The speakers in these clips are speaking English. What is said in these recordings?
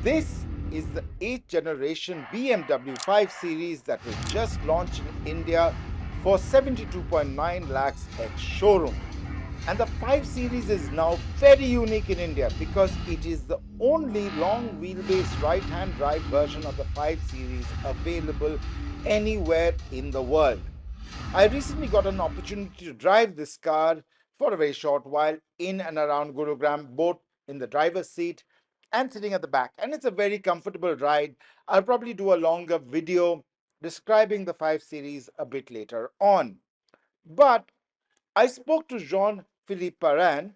This is the 8th generation BMW 5 Series that was just launched in India for 72.9 lakhs at showroom. And the 5 Series is now very unique in India because it is the only long wheelbase right-hand drive version of the 5 Series available anywhere in the world. I recently got an opportunity to drive this car for a very short while in and around Gurugram, both in the driver's seat and sitting at the back. And it's a very comfortable ride. I'll probably do a longer video describing the 5 Series a bit later on. But I spoke to Jean-Phillipe Parain,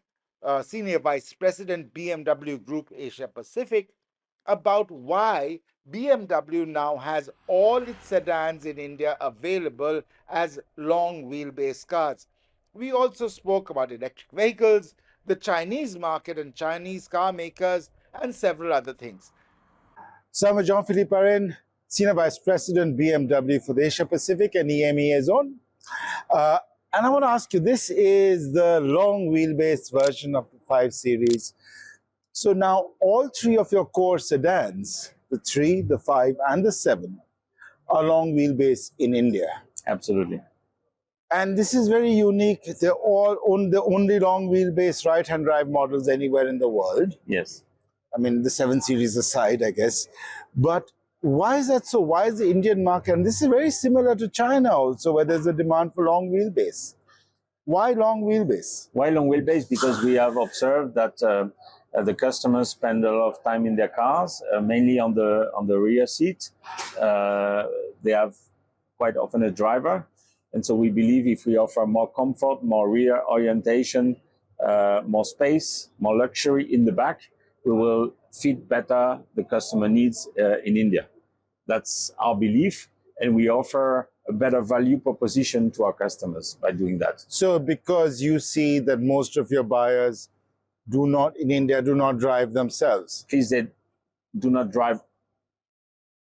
Senior Vice-President, BMW Group Asia Pacific, about why BMW now has all its sedans in India available as long wheelbase cars. We also spoke about electric vehicles, the Chinese market and Chinese car makers, and several other things. So I'm Jean-Phillipe Parain, Senior Vice President, BMW for the Asia Pacific and EMEA zone. And I want to ask you, this is the long wheelbase version of the 5 Series. So now all three of your core sedans, the 3, the 5, and the 7, are long wheelbase in India. Absolutely. And this is very unique. They're all the only long wheelbase right-hand drive models anywhere in the world. Yes. I mean, the 7 Series aside, I guess. But why is that so? Why is the Indian market, and this is very similar to China also, where there's a demand for long wheelbase. Why long wheelbase? Why long wheelbase? Because we have observed that the customers spend a lot of time in their cars, mainly on the rear seat. They have quite often a driver. And so we believe if we offer more comfort, more rear orientation, more space, more luxury in the back, we will fit better the customer needs in India. That's our belief, and we offer a better value proposition to our customers by doing that. So because you see that most of your buyers in India do not drive themselves. At least they do not drive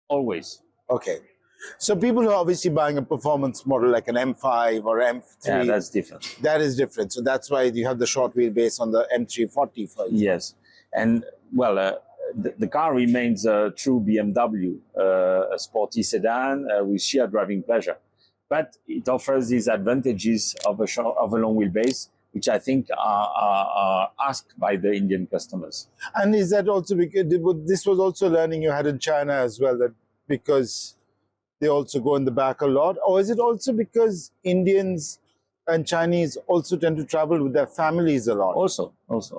always. Okay. So people who are obviously buying a performance model like an M5 or M3. Yeah, that's different. That is different. So that's why you have the short wheelbase on the M340, for example. Yes. And well, the car remains a true BMW, a sporty sedan with sheer driving pleasure. But it offers these advantages of a long wheelbase, which I think are asked by the Indian customers. And is that also because this was also learning you had in China as well, that because they also go in the back a lot? Or is it also because Indians and Chinese also tend to travel with their families a lot? Also,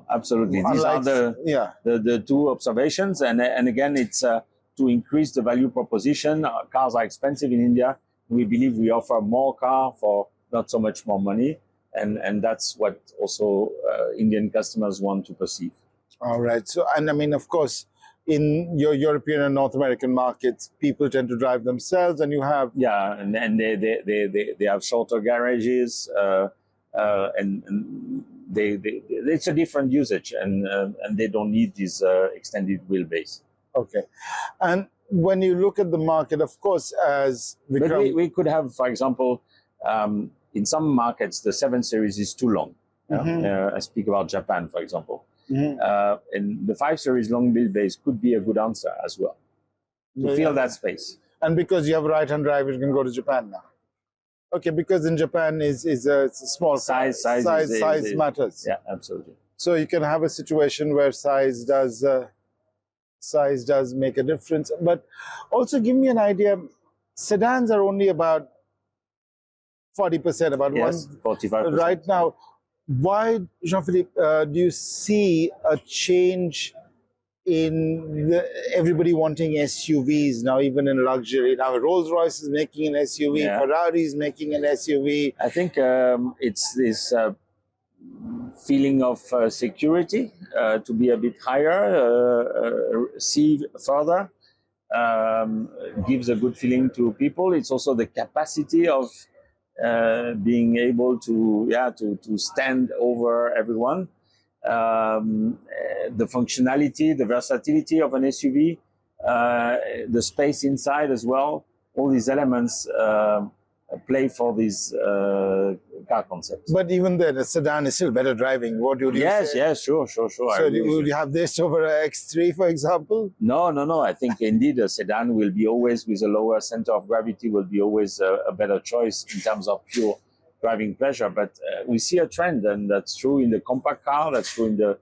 absolutely. These are the two observations. And again, it's to increase the value proposition. Cars are expensive in India. We believe we offer more car for not so much more money. And that's what also Indian customers want to perceive. All right. So, and I mean, of course, in your European and North American markets, people tend to drive themselves, and you have... Yeah, and they have shorter garages, and it's a different usage, and they don't need this extended wheelbase. Okay. And when you look at the market, of course, as... But we could have, for example, in some markets, the 7 Series is too long. I speak about Japan, for example. And the 5 Series long wheelbase could be a good answer as well, to fill that space. And because you have right-hand drive, you can go to Japan now. Okay, because in Japan is a small size matters. Yeah, absolutely. So you can have a situation where size does make a difference. But also give me an idea. Sedans are only about 40%, about 45%. Right now. Why, Jean-Phillipe, do you see a change in everybody wanting SUVs now, even in luxury? Now, Rolls-Royce is making an SUV, Ferrari is making an SUV. I think it's this feeling of security to be a bit higher, see further, gives a good feeling to people. It's also the capacity of being able to stand over everyone, the functionality, the versatility of an SUV, the space inside as well. All these elements play for this car concept. But even then, a sedan is still better driving. What would you say? Yes, sure. So would you have this over a X3, for example? No. I think indeed a sedan will be always, with a lower center of gravity, will be always a better choice in terms of pure driving pleasure. But we see a trend, and that's true in the compact car, that's true in the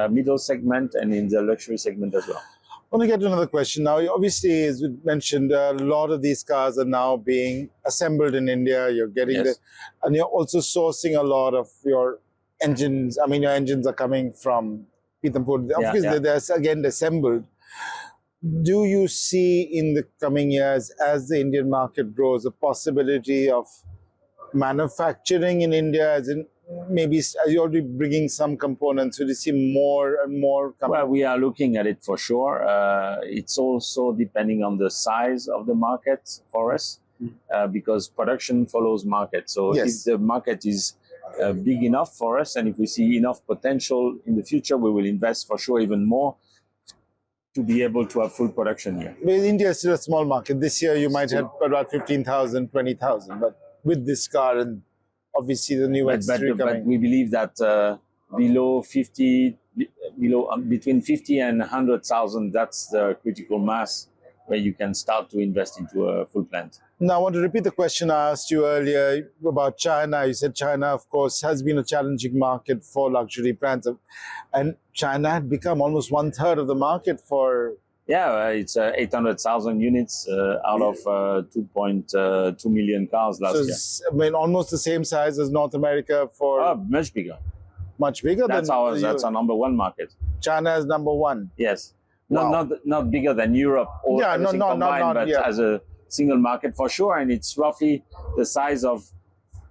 middle segment, and in the luxury segment as well. I want to get to another question now. Obviously, as we mentioned, a lot of these cars are now being assembled in India. You're getting and you're also sourcing a lot of your engines. I mean, your engines are coming from Pithampur. Obviously, they're again assembled. Do you see in the coming years, as the Indian market grows, a possibility of manufacturing in India, as in maybe you're already bringing some components? Will you see more and more coming? Well, we are looking at it for sure. It's also depending on the size of the market for us, because production follows market. So if the market is big enough for us, and if we see enough potential in the future, we will invest for sure even more to be able to have full production here. Well, India is still a small market. This year you might have about 15,000, 20,000, but with this car and obviously the new X3 coming. But we believe that between 50 and 100,000, that's the critical mass where you can start to invest into a full plant. Now, I want to repeat the question I asked you earlier about China. You said China, of course, has been a challenging market for luxury brands. And China had become almost 1/3 of the market for... Yeah, it's 800,000 units out of 2.2 million cars last year. I mean, almost the same size as North America for... much bigger. Much bigger? That's our number one market. China is number one? Yes. Wow. Not bigger than Europe or everything combined, but as a single market for sure. And it's roughly the size of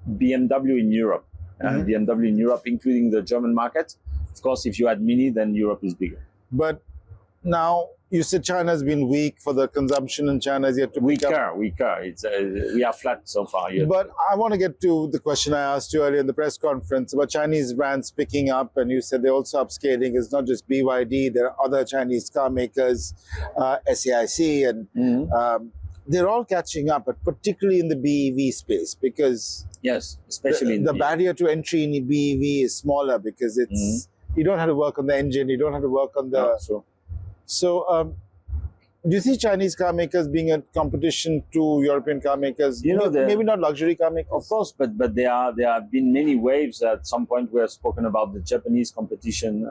BMW in Europe. BMW in Europe, including the German market. Of course, if you add Mini, then Europe is bigger. But now, you said China has been weak for the consumption, and China is yet to weaker. It's we are flat so far. Yet. But I want to get to the question I asked you earlier in the press conference about Chinese brands picking up, and you said they're also upscaling. It's not just BYD. There are other Chinese car makers, SAIC, and they're all catching up, but particularly in the BEV space, because especially the barrier to entry in BEV is smaller because it's you don't have to work on the engine, you don't have to work on the... So, do you see Chinese car makers being a competition to European car makers? Maybe not luxury car makers. Of course, but there have been many waves. At some point, we have spoken about the Japanese competition.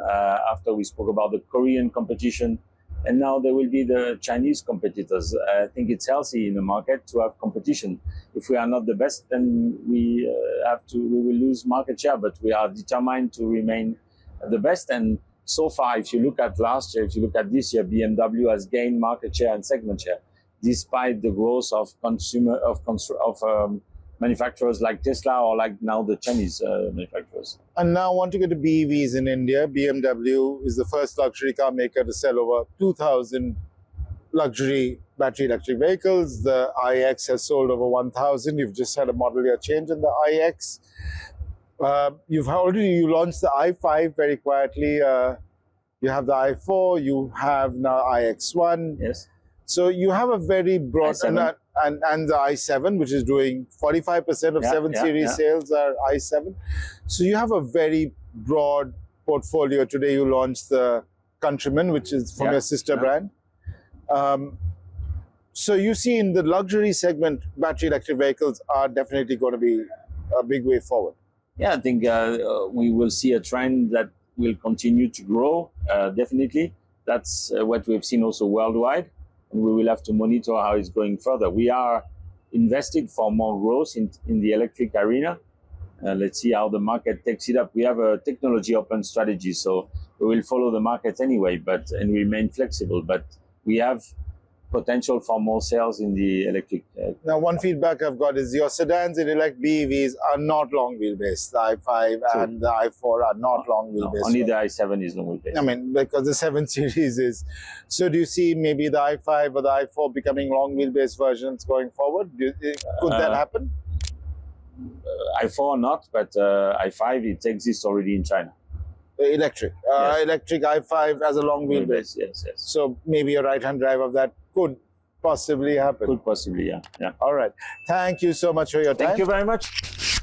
After we spoke about the Korean competition, and now there will be the Chinese competitors. I think it's healthy in the market to have competition. If we are not the best, then we will lose market share. But we are determined to remain the best. And so far, if you look at last year, if you look at this year, BMW has gained market share and segment share, despite the growth of manufacturers like Tesla or like now the Chinese manufacturers. And now, I want to get to BEVs in India. BMW is the first luxury car maker to sell over 2,000 luxury battery electric vehicles. The iX has sold over 1,000. You've just had a model year change in the iX. You launched the i5 very quietly. You have the i4. You have now iX1. Yes. So you have a very broad and the i7, which is doing 45% of 7 Series sales are i7. So you have a very broad portfolio. Today you launched the Countryman, which is from your sister brand. So you see in the luxury segment, battery electric vehicles are definitely going to be a big way forward. Yeah, I think we will see a trend that will continue to grow, definitely. That's what we've seen also worldwide, and we will have to monitor how it's going further. We are invested for more growth in the electric arena. Let's see how the market takes it up. We have a technology open strategy, so we will follow the market anyway, and remain flexible. But we have potential for more sales in the electric. Now, one feedback I've got is your sedans in elect BEVs are not long wheelbase. The i5 and the i4 are not long wheelbase. Only the i7 is long wheelbase. I mean, because the 7 Series is. So do you see maybe the i5 or the i4 becoming long wheelbase versions going forward? Could that happen? i4 not, but i5 it exists already in China. Electric i5 as a long wheelbase. Yes. So maybe a right-hand drive of that could possibly happen. Could possibly, yeah. All right. Thank you so much for your time. Thank you very much.